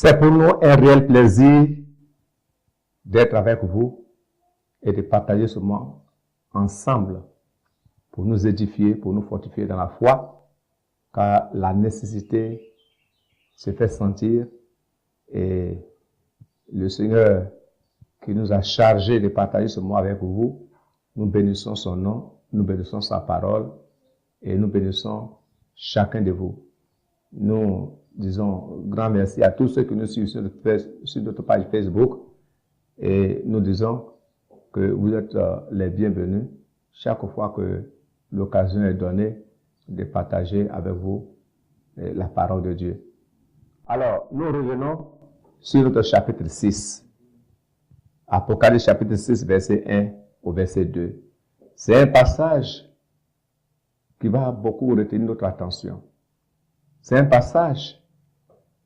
C'est pour nous un réel plaisir d'être avec vous et de partager ce moment ensemble pour nous édifier, pour nous fortifier dans la foi, car la nécessité se fait sentir et le Seigneur qui nous a chargé de partager ce moment avec vous, nous bénissons son nom, nous bénissons sa parole et nous bénissons chacun de vous. Nous disons grand merci à tous ceux qui nous suivent sur notre page Facebook et nous disons que vous êtes les bienvenus chaque fois que l'occasion est donnée de partager avec vous la parole de Dieu. Alors, nous revenons sur notre chapitre 6. Apocalypse chapitre 6, verset 1 au verset 2. C'est un passage qui va beaucoup retenir notre attention. C'est un passage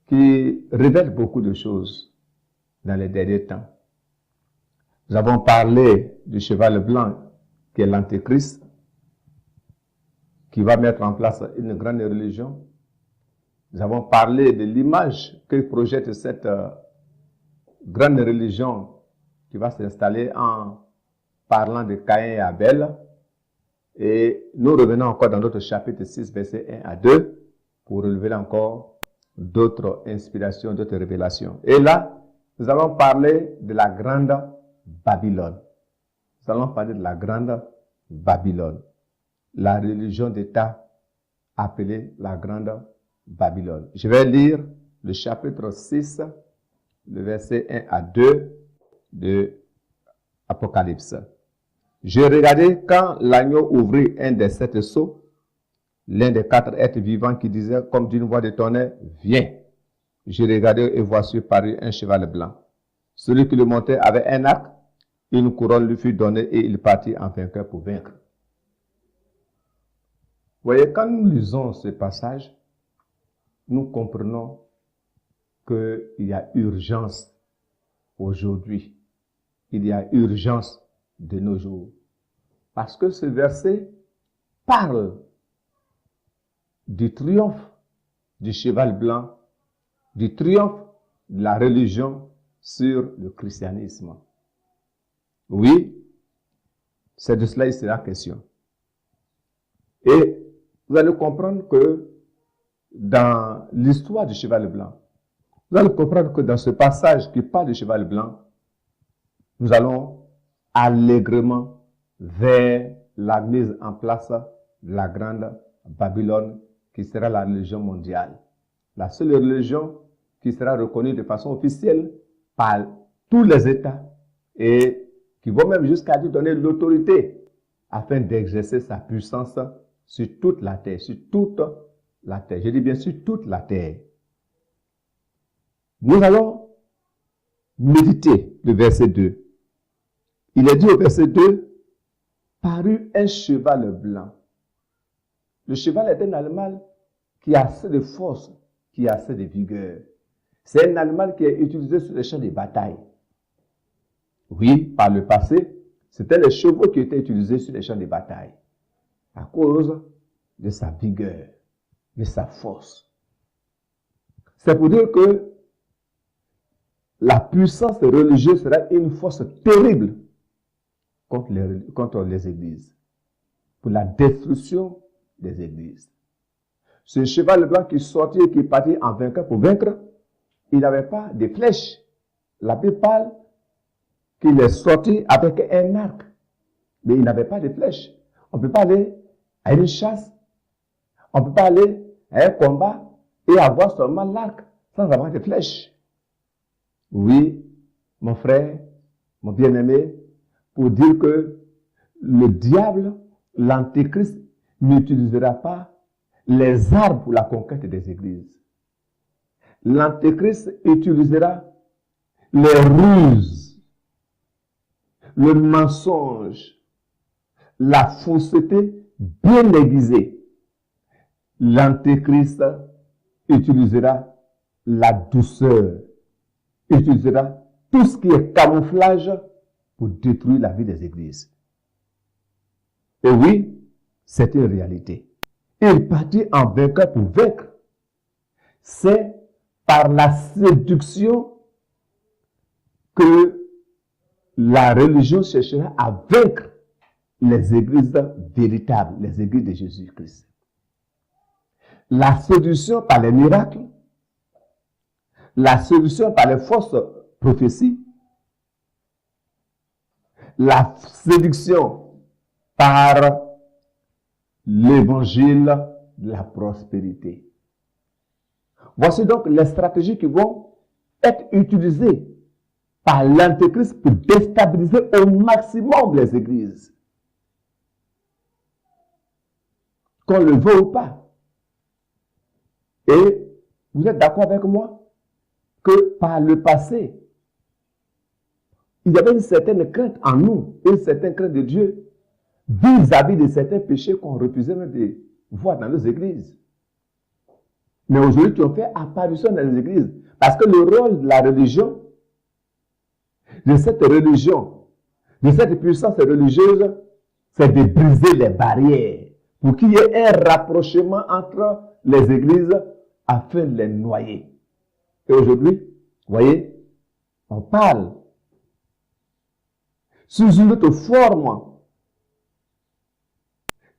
qui révèle beaucoup de choses dans les derniers temps. Nous avons parlé du cheval blanc qui est l'Antéchrist, qui va mettre en place une grande religion. Nous avons parlé de l'image que projette cette grande religion qui va s'installer en parlant de Caïn et Abel. Et nous revenons encore dans notre chapitre 6, verset 1 à 2, pour relever encore d'autres inspirations, d'autres révélations. Et là, nous allons parler de la grande Babylone. Nous allons parler de la grande Babylone. La religion d'État appelée la grande Babylone. Je vais lire le chapitre 6, le verset 1 à 2 de Apocalypse. Je regardais quand l'agneau ouvrit un des 7 sceaux, l'un des 4 êtres vivants qui disait comme d'une voix de tonnerre, viens. Je regardais et voici parut un cheval blanc. Celui qui le montait avait un arc, une couronne lui fut donnée et il partit en vainqueur pour vaincre. Vous voyez, quand nous lisons ce passage, nous comprenons qu'il y a urgence aujourd'hui. Il y a urgence de nos jours. Parce que ce verset parle du triomphe du cheval blanc, du triomphe de la religion sur le christianisme. Oui, c'est de cela il sera question. Et vous allez comprendre que dans l'histoire du cheval blanc, vous allez comprendre que dans ce passage qui parle du cheval blanc, nous allons allègrement vers la mise en place de la grande Babylone qui sera la religion mondiale. La seule religion qui sera reconnue de façon officielle par tous les États et qui vont même jusqu'à lui donner l'autorité afin d'exercer sa puissance sur toute la terre, sur toute la terre. Je dis bien sur toute la terre. Nous allons méditer le verset 2. Il est dit au verset 2, parut un cheval blanc. Le cheval est un animal qui a assez de force, qui a assez de vigueur. C'est un animal qui est utilisé sur les champs de bataille. Oui, par le passé, c'était les chevaux qui étaient utilisés sur les champs de bataille à cause de sa vigueur, de sa force. C'est pour dire que la puissance religieuse sera une force terrible contre les églises, pour la destruction des églises. Ce cheval blanc qui sortit et qui partit en vainqueur pour vaincre, il n'avait pas de flèches. La Bible parle qu'il est sorti avec un arc, mais il n'avait pas de flèches. On ne peut pas aller à une chasse, on ne peut pas aller à un combat et avoir seulement l'arc sans avoir de flèches. Oui, mon frère, mon bien-aimé, pour dire que le diable, l'antéchrist, n'utilisera pas les armes pour la conquête des églises. L'antéchrist utilisera les ruses, le mensonge, la fausseté bien aiguisée. L'antéchrist utilisera la douceur, utilisera tout ce qui est camouflage pour détruire la vie des églises. Et oui, c'est une réalité. Il partit en vainqueur pour vaincre. C'est par la séduction que la religion cherchera à vaincre les églises véritables, les églises de Jésus-Christ. La séduction par les miracles, la séduction par les fausses prophéties, la séduction par l'évangile de la prospérité. Voici donc les stratégies qui vont être utilisées par l'Antéchrist pour déstabiliser au maximum les églises. Qu'on le veut ou pas. Et vous êtes d'accord avec moi que par le passé, il y avait une certaine crainte en nous, une certaine crainte de Dieu vis-à-vis de certains péchés qu'on refusait même de voir dans nos églises. Mais aujourd'hui, tu en fais apparition dans les églises. Parce que le rôle de la religion, de cette religion, de cette puissance religieuse, c'est de briser les barrières pour qu'il y ait un rapprochement entre les églises afin de les noyer. Et aujourd'hui, vous voyez, on parle sous une autre forme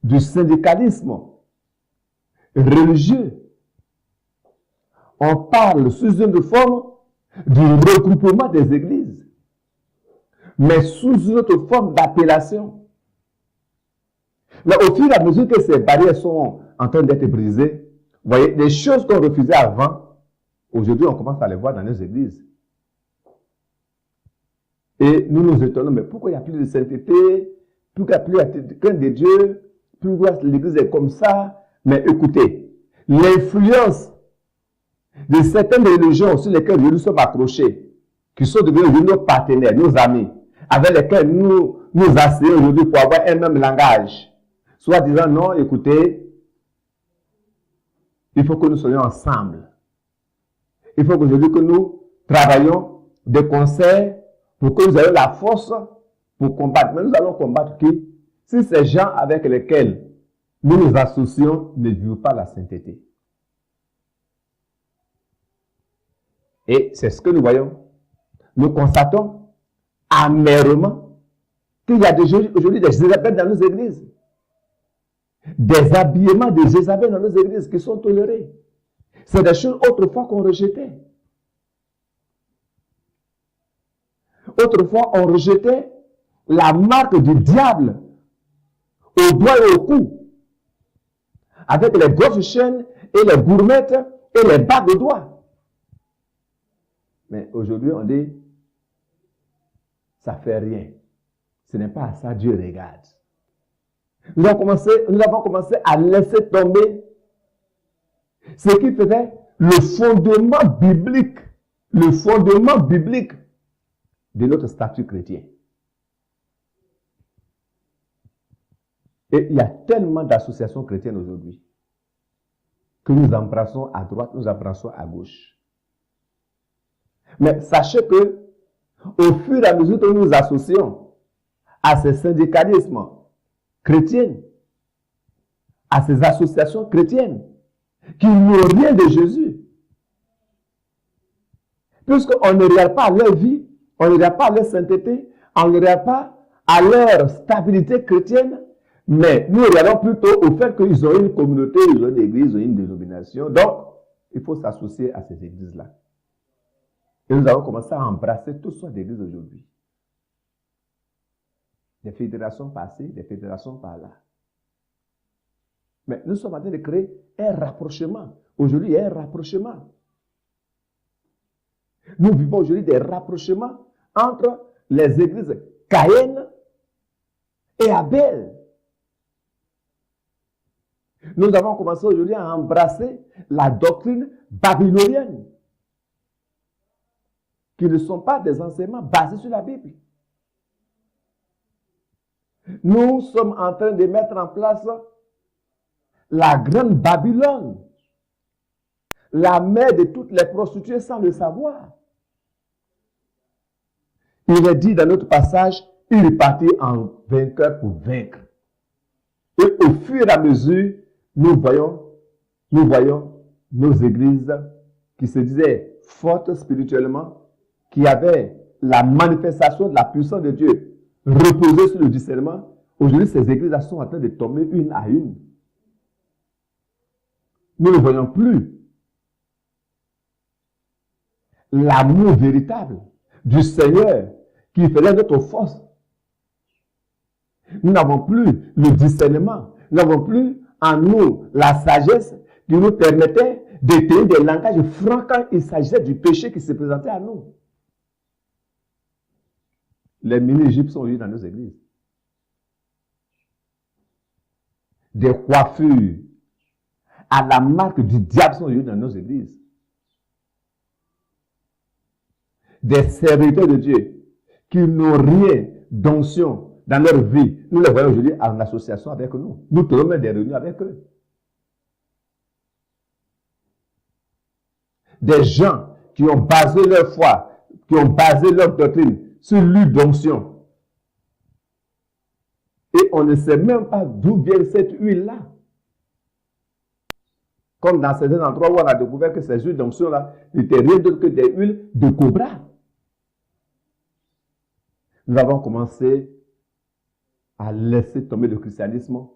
du syndicalisme religieux. On parle sous une autre forme du regroupement des églises, mais sous une autre forme d'appellation. Mais au fur et à mesure que ces barrières sont en train d'être brisées, vous voyez, des choses qu'on refusait avant, aujourd'hui on commence à les voir dans nos églises. Et nous nous étonnons, mais pourquoi il n'y a plus de sainteté, pourquoi il n'y a plus de crainte de Dieu, pourquoi l'église est comme ça? Mais écoutez, l'influence de certaines religions sur lesquelles nous sommes accrochés, qui sont devenus nos partenaires, nos amis, avec lesquels nous asseyons aujourd'hui pour avoir un même langage, soit disant non, écoutez, il faut que nous soyons ensemble. Il faut qu'aujourd'hui que nous travaillions de concert pour que nous ayons la force pour combattre. Mais nous allons combattre qui? Si ces gens avec lesquels nous nous associons ne vivent pas la sainteté. Et c'est ce que nous voyons. Nous constatons amèrement qu'il y a aujourd'hui des Jézabel dans nos églises. Des habillements de Jézabel dans nos églises qui sont tolérés. C'est des choses autrefois qu'on rejetait. Autrefois, on rejetait la marque du diable au doigt et au cou, avec les grosses chaînes et les gourmettes et les bagues de doigts. Mais aujourd'hui, on dit, ça fait rien. Ce n'est pas à ça Dieu regarde. Nous avons commencé à laisser tomber ce qui faisait le fondement biblique de notre statut chrétien. Et il y a tellement d'associations chrétiennes aujourd'hui que nous embrassons à droite, nous embrassons à gauche. Mais sachez que au fur et à mesure que nous nous associons à ces syndicalismes chrétiens, à ces associations chrétiennes qui n'ont rien de Jésus, puisqu'on ne regarde pas à leur vie, on ne regarde pas à leur sainteté, on ne regarde pas à leur stabilité chrétienne, mais nous regardons plutôt au fait qu'ils ont une communauté, ils ont une église, ils ont une dénomination. Donc, il faut s'associer à ces églises-là. Et nous avons commencé à embrasser toutes sortes d'églises aujourd'hui. Des fédérations passées, des fédérations par là. Mais nous sommes en train de créer un rapprochement. Aujourd'hui, il y a un rapprochement. Nous vivons aujourd'hui des rapprochements entre les églises Caïn et Abel. Nous avons commencé aujourd'hui à embrasser la doctrine babylonienne, qui ne sont pas des enseignements basés sur la Bible. Nous sommes en train de mettre en place la grande Babylone, la mère de toutes les prostituées sans le savoir. Il est dit dans notre passage, il est parti en vainqueur pour vaincre. Et au fur et à mesure, nous voyons nos églises qui se disaient fortes spirituellement, qui avaient la manifestation de la puissance de Dieu reposée sur le discernement, aujourd'hui, ces églises sont en train de tomber une à une. Nous ne voyons plus l'amour véritable du Seigneur qui faisait notre force. Nous n'avons plus le discernement. Nous n'avons plus en nous la sagesse qui nous permettait de tenir des langages francs quand il s'agissait du péché qui se présentait à nous. Les mini-jupes sont aujourd'hui dans nos églises. Des coiffures à la marque du diable sont aujourd'hui dans nos églises. Des serviteurs de Dieu qui n'ont rien d'onction dans leur vie. Nous les voyons aujourd'hui en association avec nous. Nous tenons même des réunions avec eux. Des gens qui ont basé leur foi, qui ont basé leur doctrine sur l'huile d'onction. Et on ne sait même pas d'où vient cette huile-là. Comme dans certains endroits où on a découvert que ces huiles d'onction-là n'étaient rien d'autre que des huiles de cobra. Nous avons commencé à laisser tomber le christianisme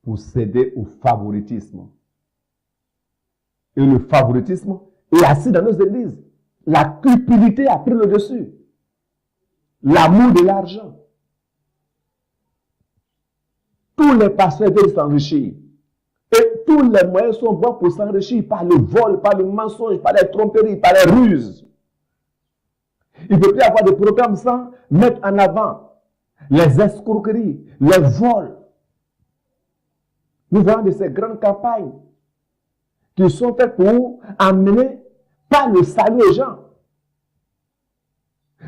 pour céder au favoritisme. Et le favoritisme est assis dans nos églises. La cupidité a pris le dessus. L'amour de l'argent. Tous les pasteurs veulent s'enrichir. Et tous les moyens sont bons pour s'enrichir par le vol, par le mensonge, par les tromperies, par les ruses. Il ne peut plus y avoir de programme sans mettre en avant les escroqueries, les vols. Nous voyons de ces grandes campagnes qui sont faites pour amener pas le salut aux gens,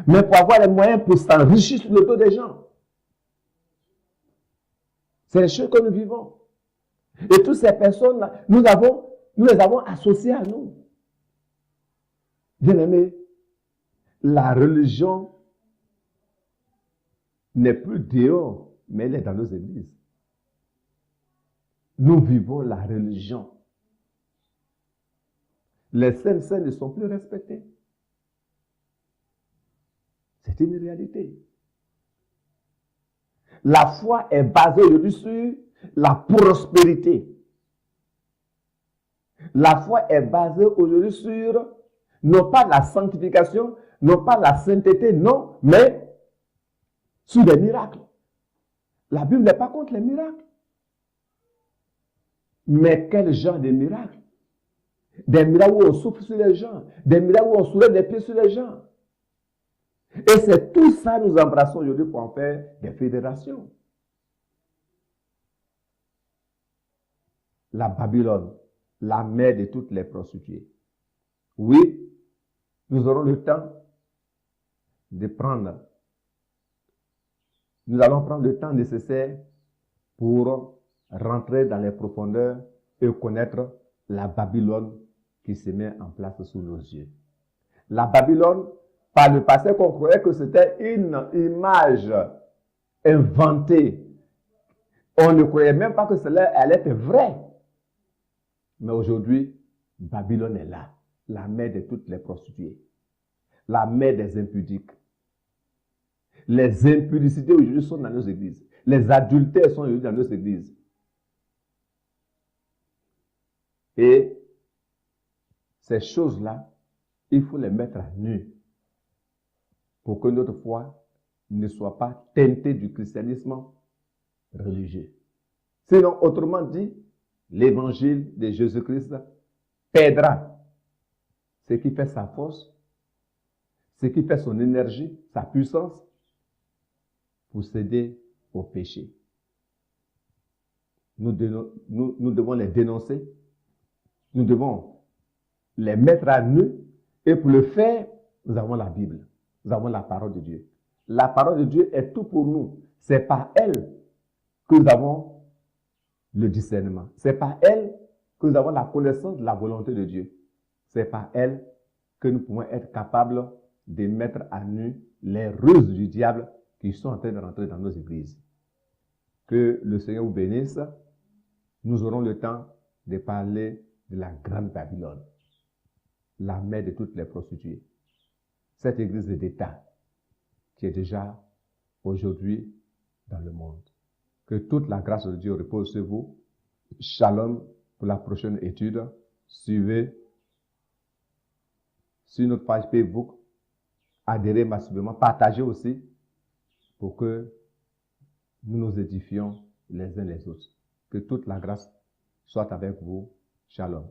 mais pour avoir les moyens pour s'enrichir sur le dos des gens. C'est les choses que nous vivons. Et toutes ces personnes-là, nous les avons associées à nous. Bien-aimés, la religion n'est plus dehors, mais elle est dans nos églises. Nous vivons la religion. Les saints ne sont plus respectés. C'est une réalité. La foi est basée aujourd'hui sur la prospérité. La foi est basée aujourd'hui sur, non pas la sanctification, non pas la sainteté, non, mais sur des miracles. La Bible n'est pas contre les miracles. Mais quel genre de miracles? Des miracles où on souffle sur les gens, des miracles où on soulève les pieds sur les gens. Et c'est tout ça que nous embrassons aujourd'hui pour en faire des fédérations. La Babylone, la mère de toutes les prostituées. Oui, nous aurons le temps de prendre. Nous allons prendre le temps nécessaire pour rentrer dans les profondeurs et connaître la Babylone qui se met en place sous nos yeux. La Babylone, par le passé, qu'on croyait que c'était une image inventée. On ne croyait même pas que cela allait être vrai. Mais aujourd'hui, Babylone est là, la mère de toutes les prostituées, la mère des impudiques. Les impudicités aujourd'hui sont dans nos églises. Les adultères sont aujourd'hui dans nos églises. Et ces choses-là, il faut les mettre à nu pour que notre foi ne soit pas teintée du christianisme religieux. Sinon, autrement dit, l'évangile de Jésus-Christ perdra ce qui fait sa force, ce qui fait son énergie, sa puissance, pour céder au péché. Nous devons les dénoncer, nous devons les mettre à nu, et pour le faire, nous avons la Bible, nous avons la parole de Dieu. La parole de Dieu est tout pour nous. C'est par elle que nous avons le discernement. C'est par elle que nous avons la connaissance de la volonté de Dieu. C'est par elle que nous pouvons être capables de mettre à nu les ruses du diable qui sont en train de rentrer dans nos églises. Que le Seigneur vous bénisse. Nous aurons le temps de parler de la grande Babylone. la mère de toutes les prostituées. Cette église d'État qui est déjà aujourd'hui dans le monde. Que toute la grâce de Dieu repose sur vous. Shalom pour la prochaine étude. Suivez sur notre page Facebook. Adhérez massivement. Partagez aussi pour que nous nous édifions les uns les autres. Que toute la grâce soit avec vous. Shalom.